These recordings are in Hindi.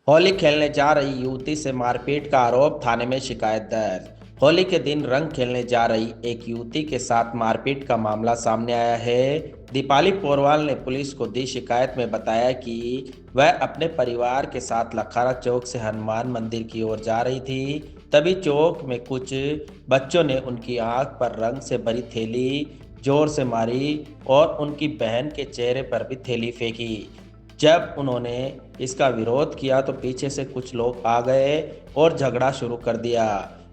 होली खेलने जा रही युवती से मारपीट का आरोप, थाने में शिकायत दर्ज। होली के दिन रंग खेलने जा रही एक युवती के साथ मारपीट का मामला सामने आया है। दीपाली पोरवाल ने पुलिस को दी शिकायत में बताया कि वह अपने परिवार के साथ लखारा चौक से हनुमान मंदिर की ओर जा रही थी। तभी चौक में कुछ बच्चों ने उनकी आंख पर रंग से भरी थैली जोर से मारी और उनकी बहन के चेहरे पर भी थैली फेंकी। जब उन्होंने इसका विरोध किया तो पीछे से कुछ लोग आ गए और झगड़ा शुरू कर दिया।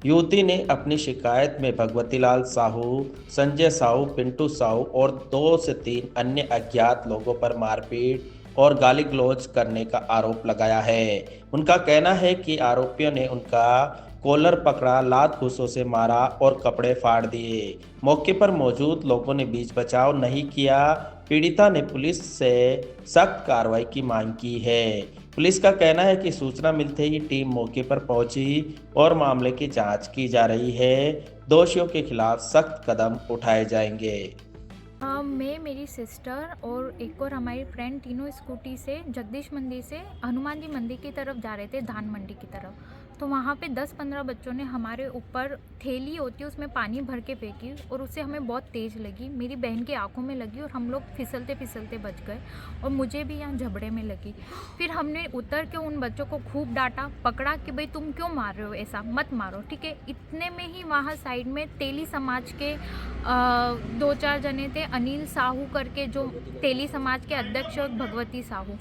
युवती ने अपनी शिकायत में भगवती लाल साहू, संजय साहू, पिंटू साहू और 2 से 3 अन्य अज्ञात लोगों पर मारपीट और गाली गलौज करने का आरोप लगाया है। उनका कहना है कि आरोपियों ने उनका कॉलर पकड़ा, लात घूंसों से मारा और कपड़े फाड़ दिए। मौके पर मौजूद लोगों ने बीच बचाव नहीं किया। पीड़िता ने पुलिस से सख्त कार्रवाई की मांग की है। पुलिस का कहना है कि सूचना मिलते ही टीम मौके पर पहुंची और मामले की जांच की जा रही है। दोषियों के खिलाफ सख्त कदम उठाए जाएंगे। मैं, मेरी सिस्टर और एक और हमारी फ्रेंड तीनों स्कूटी से जगदीश मंदिर से हनुमान जी मंदिर की तरफ जा रहे थे, धान मंडी की तरफ। तो वहाँ पे 10-15 बच्चों ने हमारे ऊपर थैली होती है उसमें पानी भर के फेंकी और उससे हमें बहुत तेज़ लगी। मेरी बहन की आंखों में लगी और हम लोग फिसलते फिसलते बच गए और मुझे भी यहाँ झबड़े में लगी। फिर हमने उतर के उन बच्चों को खूब डांटा, पकड़ा कि भाई तुम क्यों मार रहे हो, ऐसा मत मारो, ठीक है। इतने में ही वहाँ साइड में तेली समाज के 2-4 जने थे, अनिल साहू करके जो तेली समाज के अध्यक्ष और भगवती साहू,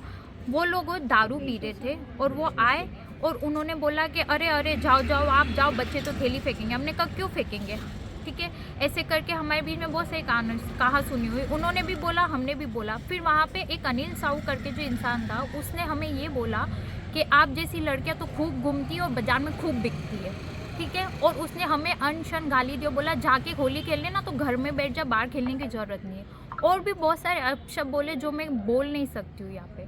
वो लोग दारू पी रहे थे और वो आए और उन्होंने बोला कि अरे अरे जाओ जाओ आप जाओ, बच्चे तो थैली फेंकेंगे। हमने कहा क्यों फेंकेंगे, ठीक है। ऐसे करके हमारे बीच में बहुत सही कहा सुनी हुई, उन्होंने भी बोला हमने भी बोला। फिर वहाँ पे एक अनिल साहू करके जो इंसान था उसने हमें ये बोला कि आप जैसी लड़कियाँ तो खूब घूमती है और बाजार में खूब बिकती है, ठीक है। और उसने हमें अनशन गाली दिया, बोला जाके होली खेलने ना तो घर में बैठ जा, बाहर खेलने की ज़रूरत नहीं है। और भी बहुत सारे अपशब्द बोले जो मैं बोल नहीं सकती हूँ यहाँ पे।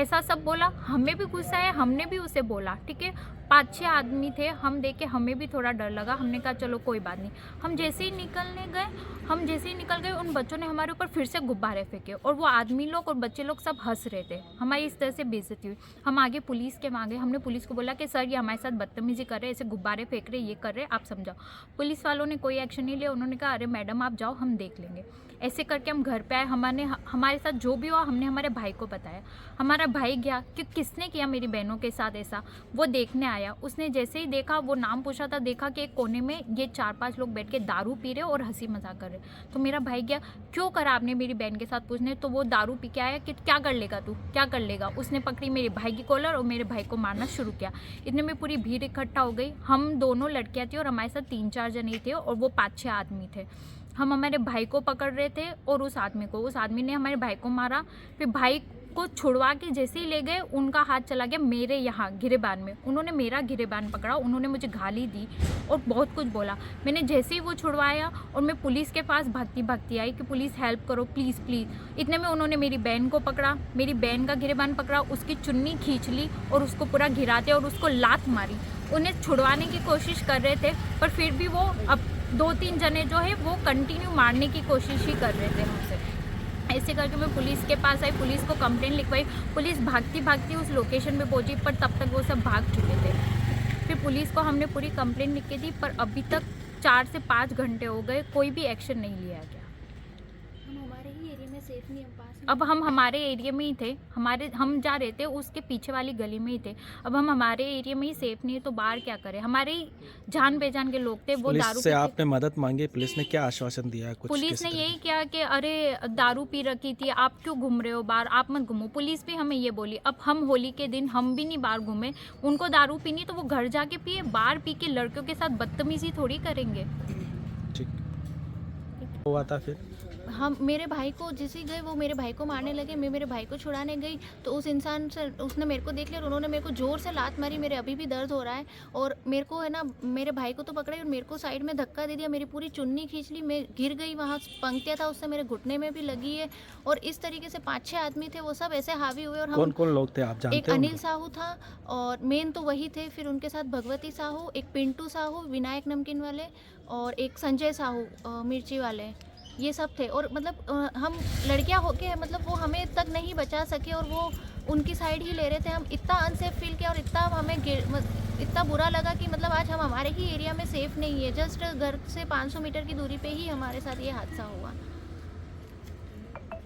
ऐसा सब बोला, हमें भी गुस्सा आया, हमने भी उसे बोला, ठीक है। 5-6 आदमी थे, हम देख के हमें भी थोड़ा डर लगा। हमने कहा चलो कोई बात नहीं। हम जैसे ही निकल गए उन बच्चों ने हमारे ऊपर फिर से गुब्बारे फेंके और वो आदमी लोग और बच्चे लोग सब हंस रहे थे। हमारी इस तरह से बेइज्जती हुई। हम आगे पुलिस के मांगे, हमने पुलिस को बोला कि सर ये हमारे साथ बदतमीजी कर रहे हैं, ऐसे गुब्बारे फेंक रहे, ये कर रहे, आप समझाओ। पुलिस वालों ने कोई एक्शन नहीं लिया। उन्होंने कहा अरे मैडम आप जाओ, हम देख लेंगे। ऐसे करके हम घर पे आए। हमारे साथ जो भी हुआ हमने हमारे भाई को बताया। हमारा भाई गया कि किसने किया मेरी बहनों के साथ ऐसा, वो देखने आया। उसने जैसे ही देखा, वो नाम पूछा था, देखा कि एक कोने में ये 4-5 लोग बैठ के दारू पी रहे और हंसी मजाक कर रहे। तो मेरा भाई गया, क्यों करा आपने मेरी बहन के साथ पूछने। तो वो दारू पी के आया कि क्या कर लेगा तू, क्या कर लेगा। उसने पकड़ी मेरे भाई की कॉलर और मेरे भाई को मारना शुरू किया। इतने में पूरी भीड़ इकट्ठा हो गई। हम दोनों लड़कियाँ थी और हमारे साथ 3-4 जने थे और वो 5-6 आदमी थे। हम हमारे भाई को पकड़ रहे थे और उस आदमी ने हमारे भाई को मारा। फिर भाई को छुड़वा के जैसे ही ले गए, उनका हाथ चला गया मेरे यहाँ गिरेबान में। उन्होंने मेरा गिरेबान पकड़ा, उन्होंने मुझे गाली दी और बहुत कुछ बोला। मैंने जैसे ही वो छुड़वाया और मैं पुलिस के पास भागती आई कि पुलिस हेल्प करो प्लीज़ प्लीज़। इतने में उन्होंने मेरी बहन को पकड़ा, मेरी बहन का गिरेबान पकड़ा, उसकी चुन्नी खींच ली और उसको पूरा घिराते और उसको लात मारी। उन्हें छुड़वाने की कोशिश कर रहे थे पर फिर भी वो अब 2-3 जने जो है वो कंटिन्यू मारने की कोशिश ही कर रहे थे हमसे। ऐसे करके मैं पुलिस के पास आई, पुलिस को कंप्लेंट लिखवाई। पुलिस भागती उस लोकेशन पे पहुंची पर तब तक वो सब भाग चुके थे। फिर पुलिस को हमने पूरी कंप्लेंट लिख के दी पर अभी तक 4 से 5 घंटे हो गए, कोई भी एक्शन नहीं लिया गया। हम हमारे ही एरिया में सेफ नहीं, हम पास में। अब हम हमारे एरिया में ही थे, हम जा रहे थे उसके पीछे वाली गली में ही थे। अब हम हमारे एरिया में ही सेफ नहीं है तो बाहर क्या करें। हमारे ही जान पहचान के लोग थे, वो पुलिस दारू से आपने मदद मांगी, पुलिस ने क्या आश्वासन दिया कुछ? पुलिस ने यही किया कि अरे दारू पी रखी थी, आप क्यों घूम रहे हो बाहर, आप मत घूमो। पुलिस भी हमें ये बोली। अब हम होली के दिन हम भी नहीं बाहर घूमे, उनको दारू पीनी तो वो घर जाके पिए, बाहर पी के लड़कियों के साथ बदतमीजी थोड़ी करेंगे। ठीक हुआ था फिर हम मेरे भाई को जैसे ही गए वो मेरे भाई को मारने लगे। मैं मेरे भाई को छुड़ाने गई तो उस इंसान से उसने मेरे को देख लिया और उन्होंने मेरे को जोर से लात मारी। मेरे अभी भी दर्द हो रहा है और मेरे को है ना, मेरे भाई को तो पकड़ा और मेरे को साइड में धक्का दे दिया, मेरी पूरी चुन्नी खींच ली, मैं गिर गई। वहाँ पंक्तियाँ था उससे मेरे घुटने में भी लगी है। और इस तरीके से 5-6 आदमी थे, वो सब ऐसे हावी हुए। और कौन कौन लोग थे आप जानते एक हो? अनिल साहू था और मेन तो वही थे, फिर उनके साथ भगवती साहू, एक पिंटू साहू विनायक नमकीन वाले और एक संजय साहू मिर्ची वाले, ये सब थे। और मतलब हम लड़कियां होके मतलब वो हमें तक नहीं बचा सके और वो उनकी साइड ही ले रहे थे। हम इतना अनसेफ फील किया और इतना इतना बुरा लगा कि मतलब आज हम हमारे ही एरिया में सेफ नहीं है। जस्ट घर से 500 मीटर की दूरी पे ही हमारे साथ ये हादसा हुआ।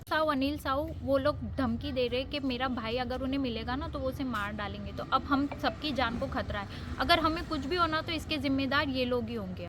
साहू अनिल साहू वो लोग धमकी दे रहे कि मेरा भाई अगर उन्हें मिलेगा ना तो वो उसे मार डालेंगे। तो अब हम सबकी जान को खतरा है। अगर हमें कुछ भी होना तो इसके जिम्मेदार ये लोग ही होंगे।